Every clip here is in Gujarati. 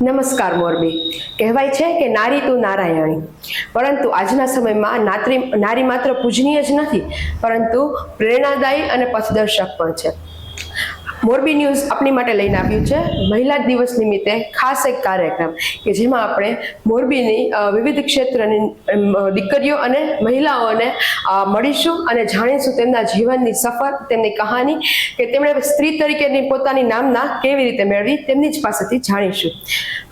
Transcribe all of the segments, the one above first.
નમસ્કાર મોરબી. કહેવાય છે કે નારી તું નારાયણી, પરંતુ આજના સમયમાં નારી માત્ર પૂજનીય જ નથી, પરંતુ પ્રેરણાદાયી અને પથદર્શક પણ છે. મોરબી ન્યૂઝ આપણી માટે લઈને આવ્યું છે મહિલા દિવસ નિમિત્તે ખાસ એક કાર્યક્રમ કે જેમાં આપણે મોરબીની વિવિધ ક્ષેત્રની દીકરીઓ અને મહિલાઓને મળીશું અને જાણીશું તેમના જીવનની સફર, તેમની કહાની, કે તેમણે સ્ત્રી તરીકેની પોતાની નામના કેવી રીતે મેળવી, તેમની જ પાસેથી જાણીશું.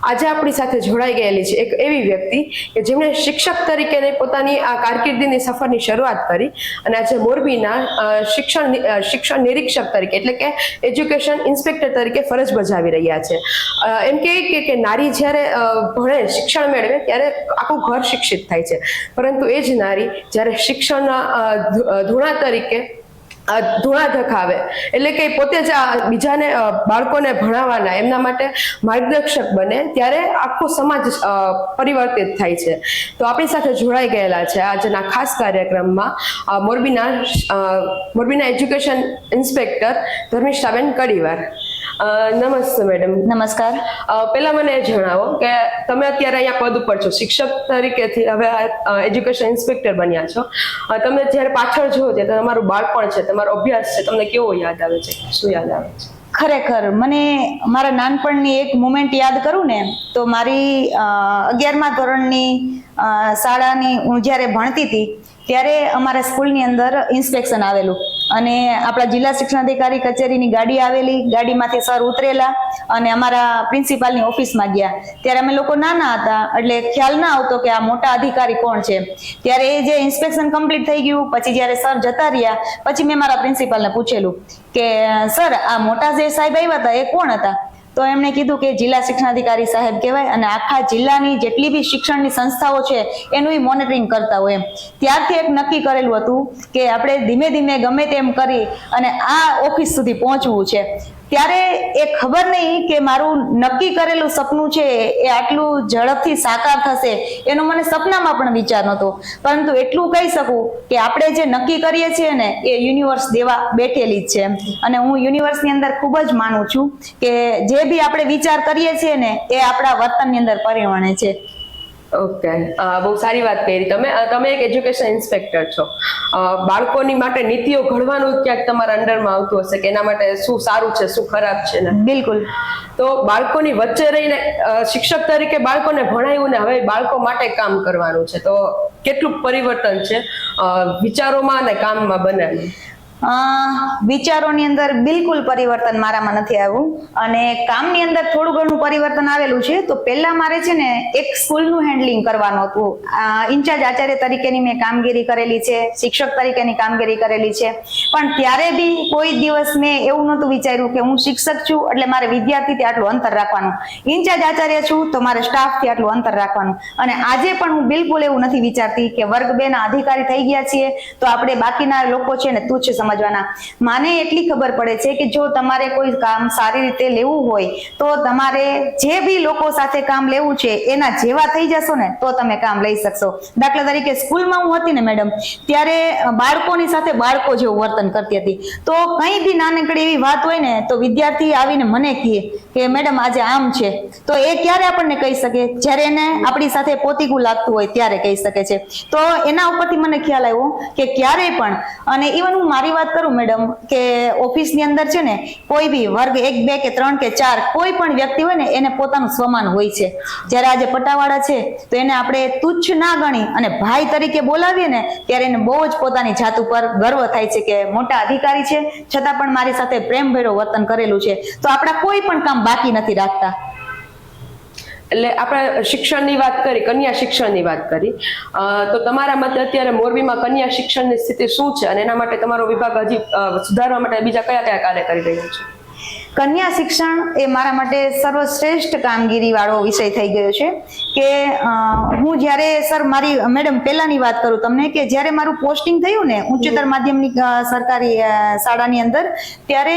આજે આપણી સાથે જોડાઈ ગયેલી છે એક એવી વ્યક્તિ કે જેમણે શિક્ષક તરીકે પોતાની આ કારકિર્દીની સફરની શરૂઆત કરી અને આજે મોરબીના શિક્ષણ નિરીક્ષક તરીકે એટલે કે એજ્યુકેશન ઇન્સ્પેક્ટર તરીકે ફરજ બજાવી રહ્યા છે. એમ કે નારી જ્યારે ભણે, શિક્ષણ મેળવે ત્યારે આખું ઘર શિક્ષિત થાય છે, પરંતુ એ જ નારી જ્યારે શિક્ષણના ધૂણા તરીકે ધૂણા ધખાવે એટલે કે પોતે જ બીજાને બાળકોને ભણાવવાના એમના માટે માર્ગદર્શક બને ત્યારે આખો સમાજ પરિવર્તિત થાય છે. તો આપણી સાથે જોડાઈ ગયેલા છે આજના ખાસ કાર્યક્રમમાં મોરબીના એજ્યુકેશન ઇન્સ્પેક્ટર ધર્મિષ્ઠાબેન કડીવાર. નમસ્તે મેડમ. નમસ્કાર. પહેલા મને જણાવો કે તમે અત્યારે અહીંયા પદ ઉપર છો, શિક્ષક તરીકેથી હવે એજ્યુકેશન ઇન્સ્પેક્ટર બન્યા છો. તમે જ્યારે પાછળ જુઓ ત્યારે તમારું બાળપણ છે, તમારો અભ્યાસ છે, તમને કેવો યાદ આવે છે, શું યાદ આવે છે? ખરેખર મને મારા નાનપણની એક મોમેન્ટ યાદ કરું ને તો મારી 11મા ધોરણની શાળાની હું જ્યારે ભણતી હતી ત્યારે અમારા સ્કૂલની અંદર ઇન્સ્પેક્શન આવેલું અને આપણા જિલ્લા શિક્ષણાધિકારી કચેરીની ગાડી આવેલી. ગાડીમાંથી સર ઉતરેલા અને અમારા પ્રિન્સિપાલની ઓફિસમાં ગયા. ત્યારે અમે લોકો નાના હતા એટલે ખ્યાલ ના આવતો કે આ મોટા અધિકારી કોણ છે. ત્યારે એ જે ઇન્સ્પેક્શન કમ્પ્લીટ થઈ ગયું પછી જ્યારે સર જતા રહ્યા પછી મેં મારા પ્રિન્સિપાલને પૂછેલું કે સર આ મોટા જે સાહેબ આવ્યા હતા એ કોણ હતા? તો એમણે કીધું કે જિલ્લા શિક્ષણાધિકારી સાહેબ કહેવાય અને આખા જિલ્લાની જેટલી બી શિક્ષણની સંસ્થાઓ છે એનું મોનિટરિંગ કરતા હોય. ત્યારથી એક નક્કી કરેલું હતું કે આપણે ધીમે ધીમે ગમે તેમ કરી અને આ ઓફિસ સુધી પહોંચવું છે. ત્યારે એ ખબર નહીં કે મારું નક્કી કરેલું સપનું છે એ આટલું ઝડપથી સાકાર થશે એનો મને સપનામાં પણ વિચાર નહોતો, પરંતુ એટલું કહી શકું કે આપણે જે નક્કી કરીએ છીએ ને એ યુનિવર્સ દેવા બેઠેલી જ છે અને હું યુનિવર્સની અંદર ખૂબ જ માનું છું કે જે બી આપણે વિચાર કરીએ છીએ ને એ આપણા વર્તનની અંદર પરિણમે છે. ઓકે, બહુ સારી વાત કરી તમે એક એજ્યુકેશન ઇન્સ્પેક્ટર છો. બાળકોની માટે નીતિઓ ઘડવાનું ક્યાંક તમારા અંડરમાં આવતું હશે કે એના માટે શું સારું છે, શું ખરાબ છે ને? બિલકુલ. તો બાળકોની વચ્ચે રહીને શિક્ષક તરીકે બાળકોને ભણાવ્યું ને હવે બાળકો માટે કામ કરવાનું છે, તો કેટલું પરિવર્તન છે વિચારોમાં અને કામમાં બનાવ્યું? વિચારોની અંદર બિલકુલ પરિવર્તન મારામાં નથી આવ્યું અને કામની અંદર થોડું ઘણું પરિવર્તન આવેલું છે. તો પહેલા મારે છે ને એક સ્કૂલનું હેન્ડલિંગ કરવાનું હતું. ઇન્ચાર્જ આચાર્ય તરીકેની મેં કામગીરી કરેલી છે, શિક્ષક તરીકેની કામગીરી કરેલી છે, પણ ત્યારે બી કોઈ દિવસ મેં એવું નહોતું વિચાર્યું કે હું શિક્ષક છું એટલે મારે વિદ્યાર્થીથી આટલું અંતર રાખવાનું, ઇન્ચાર્જ આચાર્ય છું તો મારે સ્ટાફથી આટલું અંતર રાખવાનું. અને આજે પણ હું બિલકુલ એવું નથી વિચારતી કે વર્ગ 2 ના અધિકારી થઈ ગયા છીએ તો આપણે બાકીના લોકો છે ને તુચ્છ સમજવાના. મને એટલી ખબર પડે છે કે જો તમારે કોઈ કામ સારી રીતે લેવું હોય તો તમારે જે બી લોકો સાથે કામ લેવું છે એના જેવા થઈ જશો ને તો તમે કામ લઈ શકશો. દાખલા તરીકે સ્કૂલમાં હું હતી ને મેડમ ત્યારે બાળકોની સાથે બાળકો જેવું વર્તન કરતી હતી. તો કંઈ બી નાનકડી એવી વાત હોય ને તો વિદ્યાર્થી આવીને મને કહે કે મેડમ આજે આમ છે, તો એ ક્યારે આપણને કહી શકે? જ્યારે એને આપણી સાથે પોતીકું લાગતું હોય ત્યારે કહી શકે છે. તો એના ઉપરથી મને ખ્યાલ આવ્યો કે ક્યારેય પણ, અને ઇવન હું મારી વાત કરું મેડમ કે ઓફિસની અંદર છે ને કોઈ બી વર્ગ 1, 2 કે 3 કે 4 કોઈ પણ વ્યક્તિ હોય ને એને પોતાનું સ્વમાન હોય છે. જ્યારે આજે પટાવાળા છે તો એને આપણે તુચ્છ ના ગણી અને ભાઈ તરીકે બોલાવીએ ને ત્યારે એને બહુ જ પોતાની જાત ઉપર ગર્વ થાય છે કે મોટા અધિકારી છે છતાં પણ મારી સાથે પ્રેમભર્યું વર્તન કરેલું છે. તો આપણા કોઈ પણ કામ બાકી નથી રાખતા. એટલે આપણે શિક્ષણની વાત કરી, કન્યા શિક્ષણની વાત કરી, તો તમારા મતે અત્યારે મોરબીમાં કન્યા શિક્ષણની સ્થિતિ શું છે અને એના માટે તમારો વિભાગ હજી સુધારવા માટે બીજા કયા કયા કાર્ય કરી રહ્યો છે? કન્યા શિક્ષણ એ મારા માટે સર્વશ્રેષ્ઠ કામગીરી વાળો વિષય થઈ ગયો છે કે હું જ્યારે સર મારી મેડમ પહેલાની વાત કરું તમને કે જ્યારે મારું પોસ્ટિંગ થયું ને ઉચ્ચતર માધ્યમની સરકારી શાળાની અંદર ત્યારે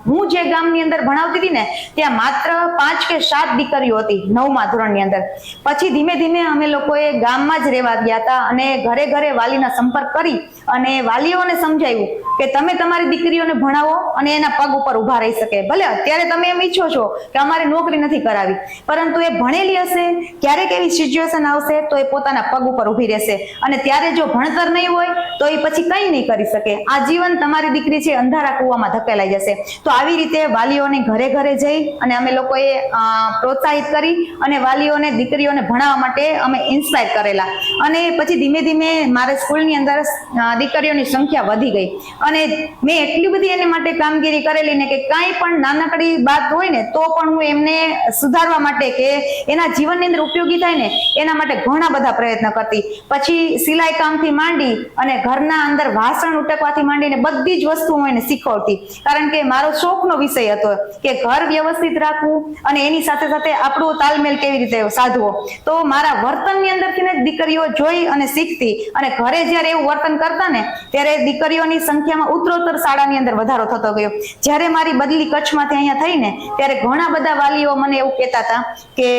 હું જે ગામની અંદર ભણાવતી હતી ને ત્યાં માત્ર 5 કે 7 દીકરીઓ હતી 9મા ધોરણની અંદર. પછી ધીમે ધીમે અમે લોકોએ ગામમાં જ રહેવા ગયા હતા અને ઘરે ઘરે વાલીના સંપર્ક કરી અને વાલીઓને સમજાવ્યું કે તમે તમારી દીકરીઓને ભણાવો અને એના પગ ઉપર ઉભા રહી શકે. ભલે અત્યારે તમે એમ ઈચ્છો છો કે અમારે નોકરી નથી કરાવી, પરંતુ એ ભણેલી હશે, ક્યારેક એવી સિચ્યુએશન આવશે તો એ પોતાના પગ ઉપર ઊભી રહેશે. અને ત્યારે જો ભણતર નહીં હોય તો એ પછી કંઈ નહીં કરી શકે. આ જીવન તમારી દીકરી છે અંધારા કૂવામાં ધકેલાઈ જશે. તો આવી રીતે વાલીઓને ઘરે ઘરે જઈ અને અમે લોકોએ પ્રોત્સાહિત કરી અને વાલીઓને દીકરીઓને ભણાવવા માટે અમે ઇન્સ્પાયર કરેલા. અને પછી ધીમે ધીમે મારે સ્કૂલની અંદર દીકરીઓની સંખ્યા વધી ગઈ અને મેં એટલી બધી એની માટે કામગીરી કરેલી ને કે કાંઈ પણ નાનકડી વાત હોય ને તો પણ હું એમને સુધારવા માટે કે એના જીવનની અંદર ઉપયોગી થાય ને એના માટે ઘણા બધા પ્રયત્ન કરતી. પછી સિલાઈ કામથી માંડી અને ઘરના અંદર વાસણ ઉટકવાથી માંડીને બધી જ વસ્તુ હું એને શીખવતી. કારણ કે મારો શોખનો વિષય હતો કે ઘર વ્યવસ્થિત રાખવું અને એની સાથે સાથે આપણો તાલમેલ કેવી રીતે સાધવો. તો મારા વર્તનની અંદરથી ને દીકરીઓ જોઈ અને શીખતી અને ઘરે જ્યારે એવું વર્તન કરતા ને ત્યારે દીકરીઓની સંખ્યામાં ઉત્તરોત્તર શાળાની અંદર વધારો થતો ગયો. જ્યારે મારી બદલી કચ્છમાંથી અહીંયા થઈ ને ત્યારે ઘણા બધા વાલીઓ મને એવું કહેતા હતા કે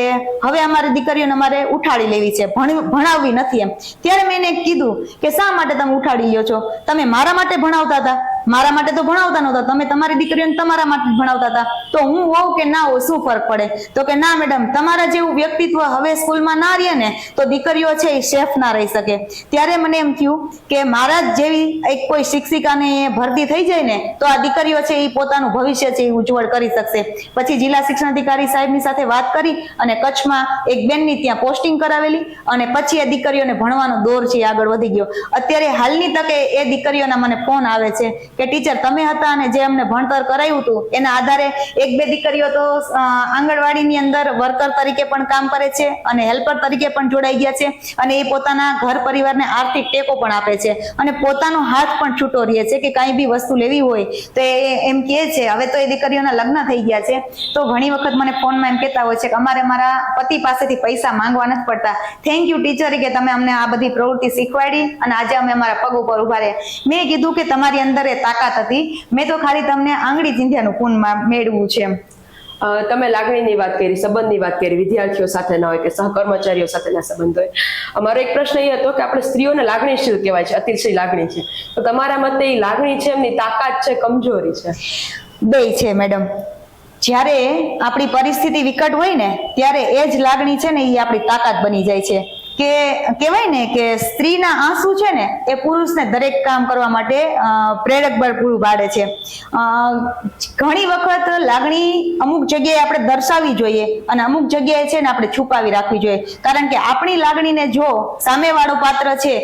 હવે અમારી દીકરીઓને અમારે ઉઠાડી લેવી છે, ભણાવવી નથી એમ. ત્યારે મેં એને કીધું કે શા માટે તમે ઉઠાડી લ્યો છો? તમે મારા માટે ભણાવતા હતા, મારા માટે તો ભણાવતા નહોતા, તમે તમારી દીકરીઓને તમારા માટે ભણાવતા હતા. તો હું હોઉં કે ના હોઉં શું ફરક પડે? તો કે ના મેડમ, તમારા જેવું વ્યક્તિત્વ હવે સ્કૂલમાં ના રહે ને તો દીકરીઓ છે એ સેફ ના રહી શકે. ત્યારે મને એમ થયું કે મારા જેવી એક કોઈ શિક્ષિકાને ભરતી થઈ જાય ને તો આ દીકરીઓ છે એ પોતાનું ભવિષ્ય છે એ ઉજ્જવળ કરી શકશે. પછી જિલ્લા શિક્ષણાધિકારી સાહેબની સાથે વાત કરી અને કચ્છમાં એક બેનની ત્યાં પોસ્ટિંગ કરાવેલી અને પછી એ દીકરીઓને ભણવાનો દોર છે આગળ વધી ગયો. અત્યારે હાલની તકે એ દીકરીઓના મને ફોન આવે છે કે ટીચર તમે હતા અને જે અમને ભણતર કરાયું હતું એના આધારે એક બે દીકરીઓ તો આંગણવાડીની અંદર વર્કર તરીકે પણ કામ કરે છે અને હેલ્પર તરીકે પણ જોડાઈ ગયા છે અને એ પોતાના ઘર પરિવારને આર્થિક ટેકો પણ આપે છે અને પોતાનો હાથ પણ છૂટો રહે છે કે કાંઈ બી વસ્તુ લેવી હોય તો એ એમ કહે છે. હવે તો એ દીકરીઓના લગ્ન થઈ ગયા છે તો ઘણી વખત મને ફોનમાં એમ કહેતા હોય છે કે અમારે મારા પતિ પાસેથી પૈસા માંગવા નથી પડતા. થેન્ક યુ ટીચર કે તમે અમને આ બધી પ્રવૃત્તિ શીખવાડી અને આજે અમે અમારા પગ ઉપર ઉભા રહ્યા. મેં કીધું કે તમારી અંદર એ તાકાત હતી, મેં તો ખાલી તમને આંગળી ચીંધ્યાનું પૂન મેળવું છે એમ. તમે લાગણીની વાત કરી, સંબંધની વાત કરી, વિદ્યાર્થીઓ સાથેના હોય કે સહકર્મચારીઓ સાથેના સંબંધ હોય. અમારો એક પ્રશ્ન એ હતો કે આપણે સ્ત્રીઓને લાગણીશીલ કહેવાય છે, અતિશય લાગણી છે. તો તમારા મતે એ લાગણી છે એમની તાકાત છે, કમજોરી છે? બેય છે મેડમ. જ્યારે આપણી પરિસ્થિતિ વિકટ હોય ને ત્યારે એ જ લાગણી છે ને એ આપણી તાકાત બની જાય છે. કે કહેવાય ને કે સ્ત્રીના આંસુ છે ને એ પુરુષને દરેક કામ કરવા માટે પ્રેરક બળ પૂરું પાડે છે. ઘણી વખત લાગણી અમુક જગ્યાએ આપણે દર્શાવવી જોઈએ અને અમુક જગ્યાએ છે ને આપણે છુપાવી રાખવી જોઈએ. કારણ કે આપણી લાગણીને જો સામેવાળો પાત્ર છે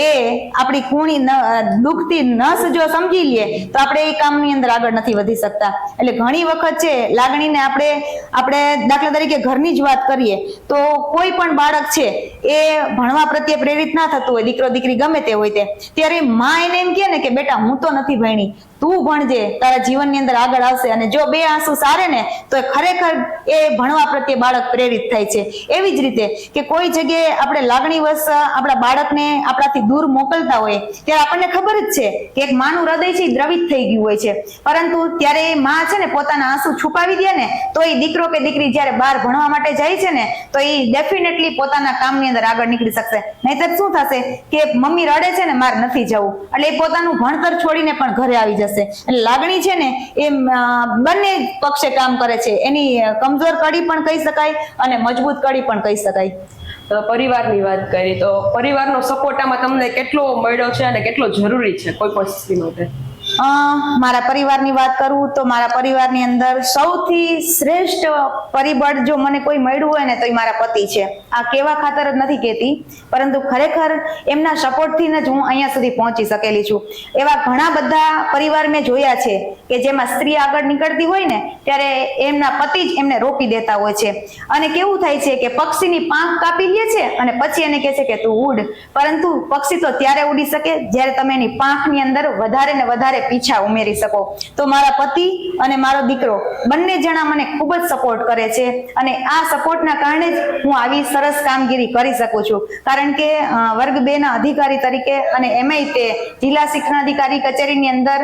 એ આપણી કુણી દુખતી નસ જો સમજી લે તો આપણે એ કામની અંદર આગળ નથી વધી શકતા. એટલે ઘણી વખત છે લાગણીને આપણે દાખલા તરીકે ઘરની જ વાત કરીએ તો કોઈ પણ બાળક છે એ ભણવા પ્રત્યે પ્રેરિત ના થતું હોય, દીકરો દીકરી ગમે તે હોય તે, ત્યારે માં એને એમ કહે ને કે બેટા હું તો નથી ભણી, તું ભણજે, તારા જીવનની અંદર આગળ આવશે. અને જો બે આંસુ સારે ને તો ખરેખર એ ભણવા પ્રત્યે બાળક પ્રેરિત થાય છે. એવી જ રીતે કે કોઈ જગ્યાએ આપણે લાગણીવશ આપણા બાળકને આપણાથી દૂર મોકલતા હોય ત્યારે આપણને ખબર જ છે કે એક માનું હૃદય છે દ્રવિત થઈ ગયું હોય છે, પરંતુ ત્યારે એ માં છે ને પોતાના આંસુ છુપાવી દે ને તો એ દીકરો કે દીકરી જ્યારે બહાર ભણવા માટે જાય છે ને તો એ ડેફિનેટલી પોતાના કામની અંદર આગળ નીકળી શકશે. નહીતર શું થશે કે મમ્મી રડે છે ને મારે નથી જવું એટલે એ પોતાનું ભણતર છોડીને પણ ઘરે આવી જશે. એટલે લાગણી છે ને એ બંને પક્ષે કામ કરે છે. એની કમજોર કડી પણ કહી શકાય અને મજબૂત કડી પણ કહી શકાય. પરિવારની વાત કરી તો પરિવારનો સપોર્ટ આમાં તમને કેટલો મળ્યો છે અને કેટલો જરૂરી છે કોઈ પણ સ્ત્રી માટે? મારા પરિવારની વાત કરું તો મારા પરિવારની અંદર સૌથી શ્રેષ્ઠ પરિબળ જો મને કોઈ મળ્યું હોય ને તો એ મારા પતિ છે. આ કેવા ખાતર જ નથી કહેતી, પરંતુ ખરેખર એમના સપોર્ટથી જ હું અહીંયા સુધી પહોંચી શકેલી છું. એવા ઘણા બધા પરિવાર મેં જોયા છે કે જેમાં સ્ત્રી આગળ નીકળતી હોય ને ત્યારે એમના પતિ જ એમને રોકી દેતા હોય છે. અને કેવું થાય છે કે પક્ષીની પાંખ કાપી લે છે અને પછી એને કહે છે કે તું ઉડ, પરંતુ પક્ષી તો ત્યારે ઉડી શકે જ્યારે તમે એની પાંખની અંદર વધારે ને વધારે પીછા ઉમેરી શકો. તો મારા પતિ અને મારો દીકરો બંને જણા મને ખૂબ જ સપોર્ટ કરે છે અને આ સપોર્ટના કારણે જ હું આવી સરસ કામગીરી કરી શકું છું. કારણ કે વર્ગ 2 ના અધિકારી તરીકે અને એમાંય તે જિલ્લા શિક્ષણાધિકારી કચેરીની અંદર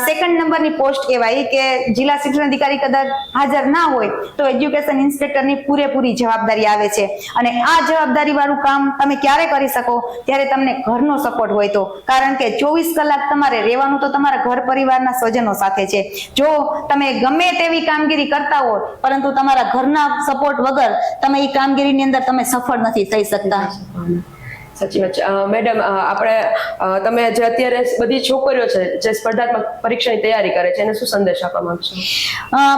સેકન્ડ નંબરની પોસ્ટ કહેવાય કે જિલ્લા શિક્ષણાધિકારી કદાચ હાજર ના હોય તો એજ્યુકેશન ઇન્સ્પેક્ટરની પૂરેપૂરી જવાબદારી આવે છે. અને આ જવાબદારી વાળું કામ તમે ક્યારે કરી શકો? ત્યારે તમને ઘરનો સપોર્ટ હોય તો. કારણ કે 24 કલાક તમારે રહેવાનું તો તમારા તમારા ઘર પરિવારના સ્વજનો સાથે છે. જો તમે ગમે તેવી કામગીરી કરતા હો પરંતુ તમારા ઘરના સપોર્ટ વગર તમે એ કામગીરીની અંદર તમે સફળ નથી થઈ શકતા. સાચી વાત છે. મેડમ, આપણે તમે જે અત્યારે બધી છોકરીઓ છે જે સ્પર્ધાત્મક પરીક્ષાની તૈયારી કરે છે એને શું સંદેશ આપવા માંગશો?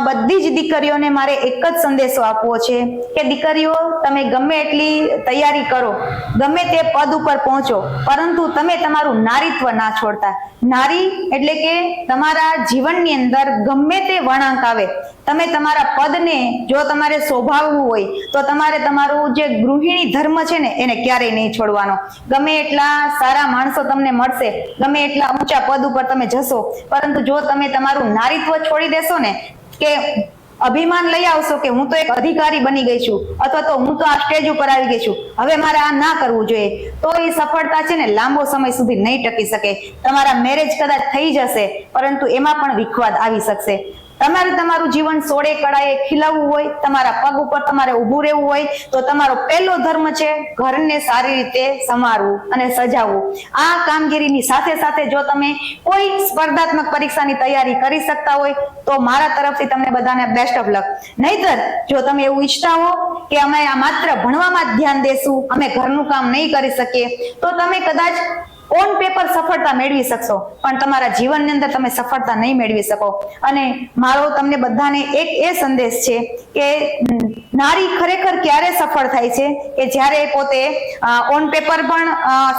બધી જ દીકરીઓને મારે એક જ સંદેશો આપવો છે કે દીકરીઓ, તમે ગમે એટલી તૈયારી કરો, ગમે તે પદ ઉપર પહોંચો, પરંતુ તમે તમારું નારીત્વ ના છોડતા. નારી એટલે કે તમારા જીવનની અંદર ગમે તે વળાંક આવે, તમે તમારા પદને જો તમારે શોભાવવું હોય તો તમારે તમારું જે ગૃહિણી ધર્મ છે ને એને ક્યારેય નહીં છોડવાનો. ગમે એટલા સારા માણસો તમને મળશે, ગમે એટલા ઊંચા પદ ઉપર તમે જશો, પરંતુ જો તમે તમારું નારીત્વ છોડી દેશો ને, કે અભિમાન લઈ આવશો કે હું તો એક અધિકારી બની ગઈ છું અથવા તો હું તો આ સ્ટેજ ઉપર આવી ગઈ છું, હવે મારે આ ના કરવું જોઈએ, તો એ સફળતા છે ને લાંબો સમય સુધી નહીં ટકી શકે. તમારા મેરેજ કદાચ થઈ જશે પરંતુ એમાં પણ વિખવાદ આવી શકશે. તમારે તમારું જીવન સોળે કળાએ ખીલવવું હોય, તમારા પગ ઉપર તમારે ઊભું રહેવું હોય તો તમારો પહેલો ધર્મ છે ઘરને સારી રીતે સંવારવું અને સજાવવું. આ કામગીરીની સાથે સાથે જો તમે કોઈ સ્પર્ધાત્મક પરીક્ષાની તૈયારી કરી શકતા હોય તો મારા તરફથી તમને બધાને બેસ્ટ ઓફ લક. નહીતર જો તમે એવું ઈચ્છતા હો કે અમે આ માત્ર ભણવામાં જ ધ્યાન દેશું, અમે ઘરનું કામ નહીં કરી શકીએ, તો તમે કદાચ ઓન પેપર સફળતા મેળવી શકશો પણ તમારા જીવનની અંદર તમે સફળતા નહીં મેળવી શકો. અને મારો તમને બધાને એક એ સંદેશ છે કે નારી ખરેખર ક્યારે સફળ થાય છે કે જ્યારે પોતે ઓન પેપર પણ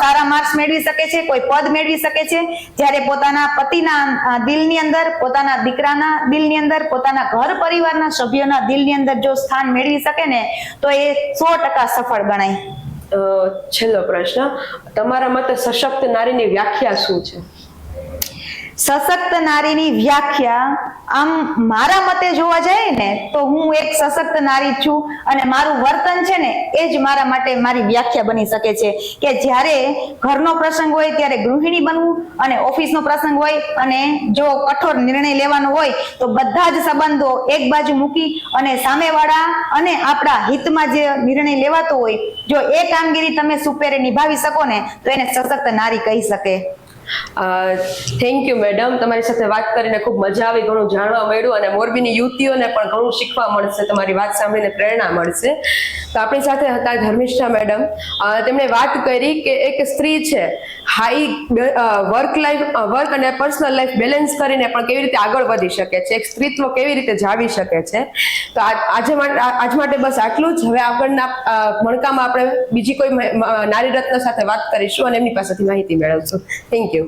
સારા માર્ક્સ મેળવી શકે છે, કોઈ પદ મેળવી શકે છે, જ્યારે પોતાના પતિના દિલની અંદર, પોતાના દીકરાના દિલની અંદર, પોતાના ઘર પરિવારના સભ્યોના દિલની અંદર જો સ્થાન મેળવી શકે ને તો એ 100% સફળ ગણાય. છેલ્લો પ્રશ્ન, તમારા મતે સશક્ત નારીની વ્યાખ્યા શું છે? સશક્ત નારીની વ્યાખ્યા આમ મારા મતે જોવા જાય ને તો હું એક સશક્ત નારી છું અને મારું વર્તન છે ને એ જ મારા માટે મારી વ્યાખ્યા બની શકે છે કે જ્યારે ઘરનો પ્રસંગ હોય ત્યારે ગૃહિણી બનવું અને ઓફિસનો પ્રસંગ હોય અને જો કઠોર નિર્ણય લેવાનો હોય તો બધા જ સંબંધો એક બાજુ મૂકી અને સામેવાળા અને આપણા હિતમાં જે નિર્ણય લેવાતો હોય, જો એ કામગીરી તમે સુપેરે નિભાવી શકો ને તો એને સશક્ત નારી કહી શકે. થેન્ક યુ મેડમ, તમારી સાથે વાત કરીને ખૂબ મજા આવી, ઘણું જાણવા મળ્યું અને મોરબીની યુવતીઓને પણ ઘણું શીખવા મળશે, તમારી વાત સાંભળીને પ્રેરણા મળશે. તો આપણી સાથે હતા ધર્મિષ્ઠા મેડમ. તેમણે વાત કરી કે એક સ્ત્રી છે હાઈ વર્ક અને પર્સનલ લાઈફ બેલેન્સ કરીને પણ કેવી રીતે આગળ વધી શકે છે, એક સ્ત્રીત્વ કેવી રીતે જાવી શકે છે. તો આજ માટે બસ આટલું જ. હવે આગળના મણકામાં આપણે બીજી કોઈ નારી રત્ન સાથે વાત કરીશું અને એમની પાસેથી માહિતી મેળવશું. Thank you.